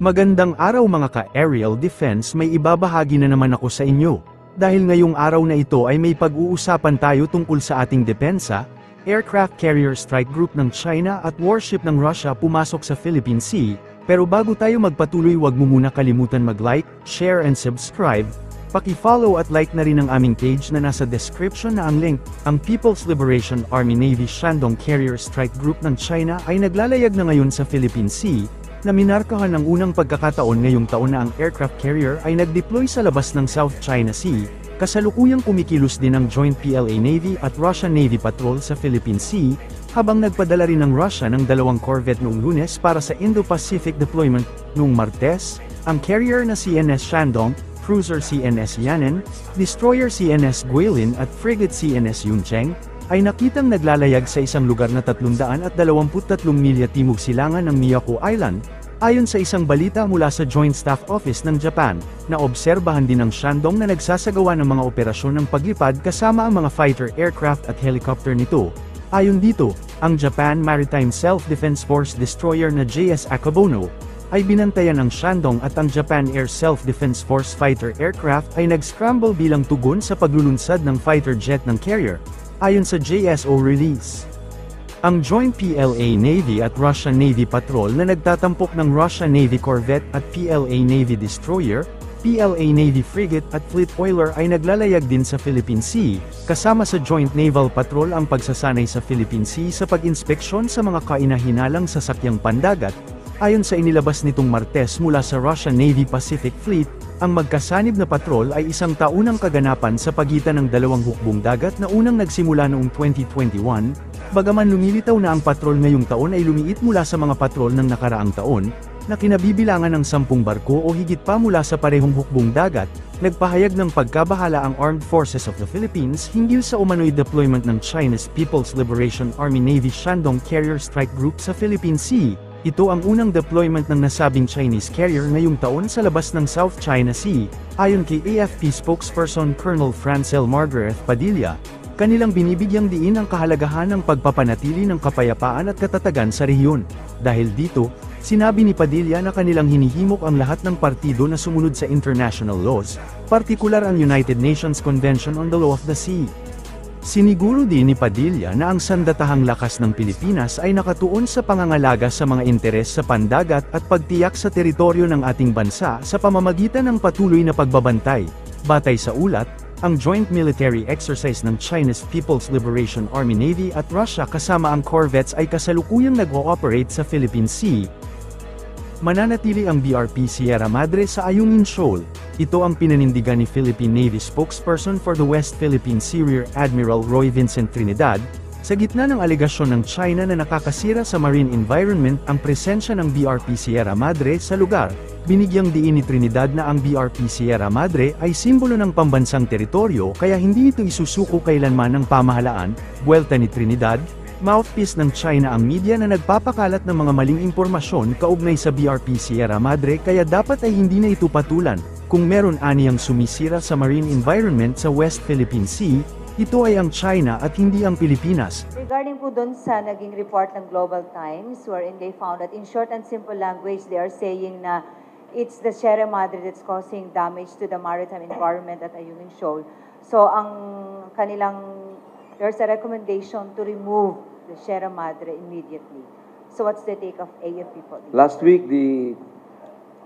Magandang araw mga ka-aerial defense, may ibabahagi na naman ako sa inyo. Dahil ngayong araw na ito ay may pag-uusapan tayo tungkol sa ating depensa, aircraft carrier strike group ng China at warship ng Russia pumasok sa Philippine Sea, pero bago tayo magpatuloy wag mo muna kalimutan mag-like, share and subscribe. Paki-follow at like na rin ang aming page na nasa description na ang link. Ang People's Liberation Army Navy Shandong Carrier Strike Group ng China ay naglalayag na ngayon sa Philippine Sea, na minarkahan ng unang pagkakataon ngayong taon na ang aircraft carrier ay nag-deploy sa labas ng South China Sea, kasalukuyang kumikilos din ang joint PLA Navy at Russian Navy patrol sa Philippine Sea, habang nagpadala rin ng Russia ng 2 corvette noong Lunes para sa Indo-Pacific deployment. Noong Martes, ang carrier na CNS Shandong, cruiser CNS Yanen, destroyer CNS Guilin at frigate CNS Yuncheng, ay nakitang naglalayag sa isang lugar na 323 milya timog silangan ng Miyako Island, ayon sa isang balita mula sa Joint Staff Office ng Japan, na obserbahan din ng Shandong na nagsasagawa ng mga operasyon ng paglipad kasama ang mga fighter aircraft at helicopter nito. Ayon dito, ang Japan Maritime Self-Defense Force destroyer na JS Akabono, ay binantayan ng Shandong at ang Japan Air Self-Defense Force fighter aircraft ay nag-scramble bilang tugon sa paglulunsad ng fighter jet ng carrier. Ayon sa JSO release, ang Joint PLA Navy at Russian Navy patrol na nagtatampok ng Russian Navy corvette at PLA Navy destroyer, PLA Navy frigate at fleet oiler ay naglalayag din sa Philippine Sea, kasama sa Joint Naval Patrol ang pagsasanay sa Philippine Sea sa pag-inspeksyon sa mga kainahinalang sasakyang pandagat. Ayon sa inilabas nitong Martes mula sa Russian Navy Pacific Fleet, ang magkasanib na patrol ay isang taunang kaganapan sa pagitan ng dalawang hukbong dagat na unang nagsimula noong 2021, bagaman lumilitaw na ang patrol ngayong taon ay lumiit mula sa mga patrol ng nakaraang taon, na kinabibilangan ng 10 barko o higit pa mula sa parehong hukbong dagat. Nagpahayag ng pagkabahala ang Armed Forces of the Philippines hinggil sa umano'y deployment ng China's People's Liberation Army Navy Shandong Carrier Strike Group sa Philippine Sea. Ito ang unang deployment ng nasabing Chinese carrier ngayong taon sa labas ng South China Sea, ayon kay AFP spokesperson Colonel Francel Margaret Padilla. Kanilang binibigyang diin ang kahalagahan ng pagpapanatili ng kapayapaan at katatagan sa rehiyon. Dahil dito, sinabi ni Padilla na kanilang hinihimok ang lahat ng partido na sumunod sa international laws, partikular ang United Nations Convention on the Law of the Sea. Siniguro din ni Padilla na ang sandatahang lakas ng Pilipinas ay nakatuon sa pangangalaga sa mga interes sa pandagat at pagtiyak sa teritoryo ng ating bansa sa pamamagitan ng patuloy na pagbabantay. Batay sa ulat, ang joint military exercise ng China's People's Liberation Army Navy at Russia kasama ang corvettes ay kasalukuyang nag-ooperate sa Philippine Sea. Mananatili ang BRP Sierra Madre sa Ayungin Shoal. Ito ang pinanindigan ni Philippine Navy spokesperson for the West Philippine Sea Rear Admiral Roy Vincent Trinidad, sa gitna ng alegasyon ng China na nakakasira sa marine environment ang presensya ng BRP Sierra Madre sa lugar. Binigyang diin ni Trinidad na ang BRP Sierra Madre ay simbolo ng pambansang teritoryo kaya hindi ito isusuko kailanman ng pamahalaan. Buwelta ni Trinidad, mouthpiece ng China ang media na nagpapakalat ng mga maling impormasyon kaugnay sa BRP Sierra Madre kaya dapat ay hindi na ito patulan. Kung meron aniyang sumisira sa marine environment sa West Philippine Sea, ito ay ang China at hindi ang Pilipinas. Regarding po dun sa naging report ng Global Times wherein they found that in short and simple language they are saying na it's the Sierra Madre that's causing damage to the maritime environment at Ayungin Shoal. So ang there's a recommendation to remove the Sierra Madre immediately. So what's the take of AFP po? Last week, the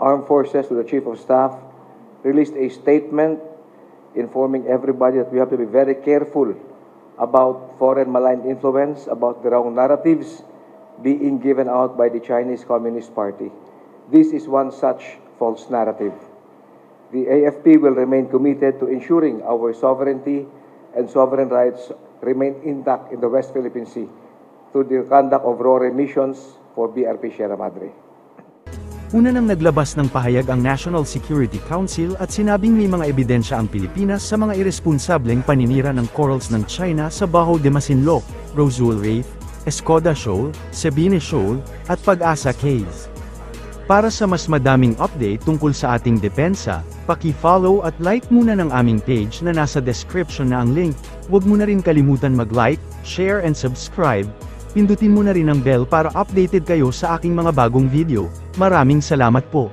Armed Forces with the Chief of Staff released a statement informing everybody that we have to be very careful about foreign malign influence, about the wrong narratives being given out by the Chinese Communist Party. This is one such false narrative. The AFP will remain committed to ensuring our sovereignty and sovereign rights remain intact in the West Philippine Sea through the conduct of RORE missions for BRP Sierra Madre. Una nang naglabas ng pahayag ang National Security Council at sinabing may mga ebidensya ang Pilipinas sa mga iresponsableng paninira ng corals ng China sa Baho de Masinloc, Roswell Reef, Escoda Shoal, Sabine Shoal, at Pag-asa Cays. Para sa mas madaming update tungkol sa ating depensa, paki-follow at like muna ng aming page na nasa description na ang link. Huwag mo na rin kalimutan mag-like, share and subscribe. Pindutin mo na rin ang bell para updated kayo sa aking mga bagong video. Maraming salamat po.